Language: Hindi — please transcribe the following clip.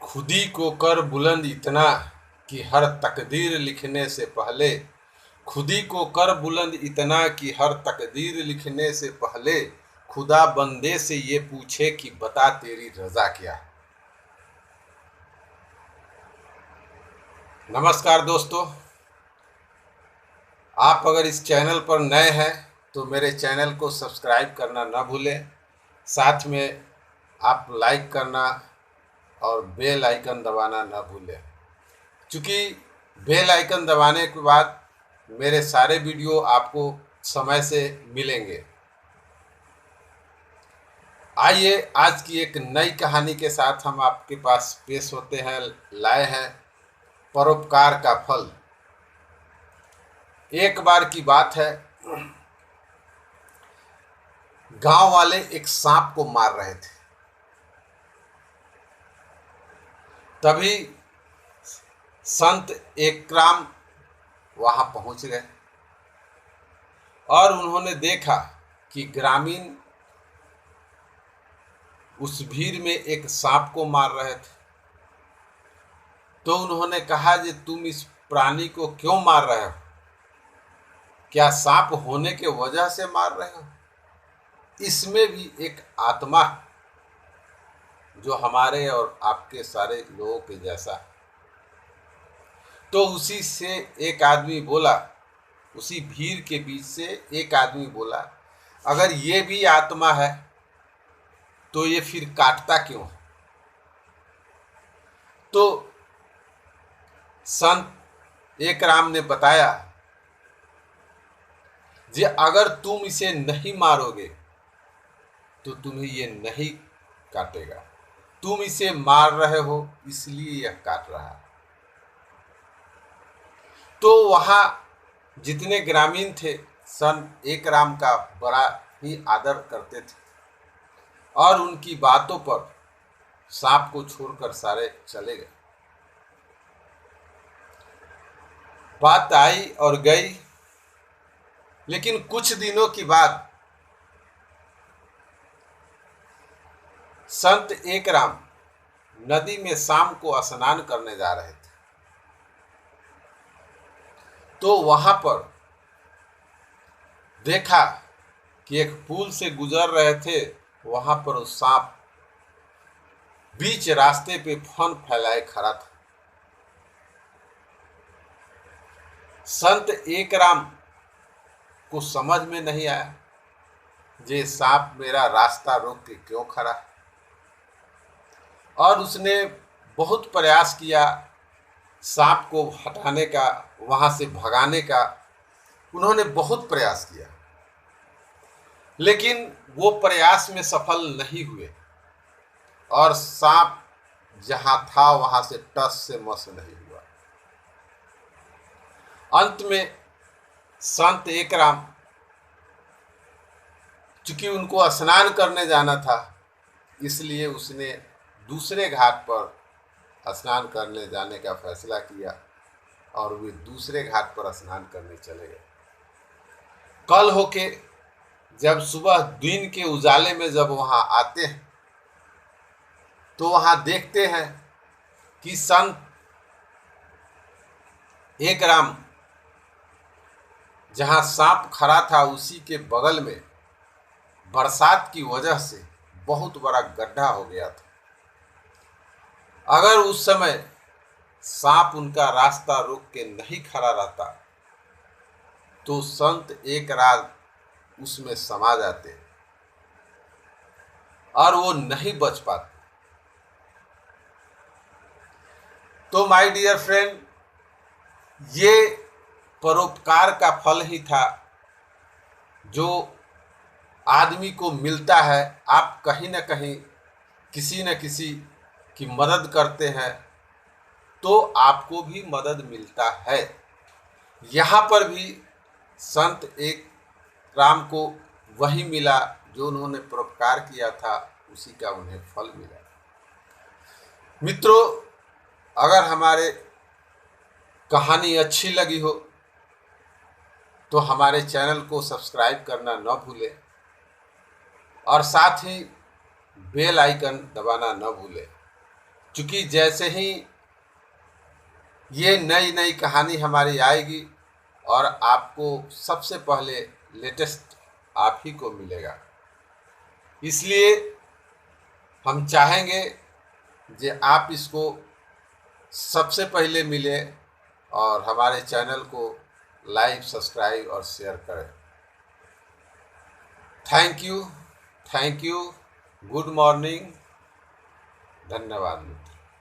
खुदी को कर बुलंद इतना कि हर तकदीर लिखने से पहले। खुदी को कर बुलंद इतना कि हर तकदीर लिखने से पहले खुदा बंदे से ये पूछे कि बता तेरी रजा क्या है। नमस्कार दोस्तों, आप अगर इस चैनल पर नए हैं तो मेरे चैनल को सब्सक्राइब करना न भूलें। साथ में आप लाइक करना और बेल आइकन दबाना न भूलें, क्योंकि बेल आइकन दबाने के बाद मेरे सारे वीडियो आपको समय से मिलेंगे। आइए आज की एक नई कहानी के साथ हम आपके पास पेश होते हैं, लाए हैं परोपकार का फल। एक बार की बात है, गांव वाले एक सांप को मार रहे थे। तभी संत एकराम वहां पहुंच गए और उन्होंने देखा कि ग्रामीण उस भीड़ में एक सांप को मार रहे थे। तो उन्होंने कहा कि तुम इस प्राणी को क्यों मार रहे हो? क्या सांप होने के वजह से मार रहे हो? इसमें भी एक आत्मा जो हमारे और आपके सारे लोगों के जैसा। तो उसी से एक आदमी बोला, उसी भीड़ के बीच से एक आदमी बोला, अगर ये भी आत्मा है तो ये फिर काटता क्यों? तो संत एकराम ने बताया, जे अगर तुम इसे नहीं मारोगे तो तुम्हें ये नहीं काटेगा। तुम इसे मार रहे हो इसलिए यह काट रहा है। तो वहां जितने ग्रामीण थे संत एकराम का बड़ा ही आदर करते थे और उनकी बातों पर सांप को छोड़कर सारे चले गए। बात आई और गई, लेकिन कुछ दिनों के बाद संत एकराम नदी में शाम को स्नान करने जा रहे थे। तो वहां पर देखा कि एक पुल से गुजर रहे थे, वहां पर वो सांप बीच रास्ते पे फन फैलाए खड़ा था। संत एकराम को समझ में नहीं आया, ये सांप मेरा रास्ता रोक के क्यों खड़ा है। और उसने बहुत प्रयास किया सांप को हटाने का, वहां से भगाने का। उन्होंने बहुत प्रयास किया, लेकिन वो प्रयास में सफल नहीं हुए और सांप जहां था वहां से टस से मस नहीं हुआ। अंत में संत एकराम, चूंकि उनको स्नान करने जाना था, इसलिए उसने दूसरे घाट पर स्नान करने जाने का फैसला किया और वे दूसरे घाट पर स्नान करने चले गए। कल होके जब सुबह दिन के उजाले में जब वहां आते हैं तो वहां देखते हैं कि संत एकराम जहां सांप खड़ा था उसी के बगल में बरसात की वजह से बहुत बड़ा गड्ढा हो गया था। अगर उस समय सांप उनका रास्ता रोक के नहीं खड़ा रहता तो संत एकराम उसमें समा जाते और वो नहीं बच पाते। तो माय डियर फ्रेंड, ये परोपकार का फल ही था जो आदमी को मिलता है। आप कहीं न कहीं किसी न किसी की मदद करते हैं तो आपको भी मदद मिलता है। यहाँ पर भी संत एकराम को वही मिला जो उन्होंने परोपकार किया था, उसी का उन्हें फल मिला। मित्रों, अगर हमारे कहानी अच्छी लगी हो तो हमारे चैनल को सब्सक्राइब करना न भूलें और साथ ही बेल आइकन दबाना न भूलें। क्योंकि जैसे ही ये नई नई कहानी हमारी आएगी और आपको सबसे पहले लेटेस्ट आप ही को मिलेगा, इसलिए हम चाहेंगे कि आप इसको सबसे पहले मिले और हमारे चैनल को लाइक, सब्सक्राइब और शेयर करें। थैंक यू, गुड मॉर्निंग, धन्यवाद।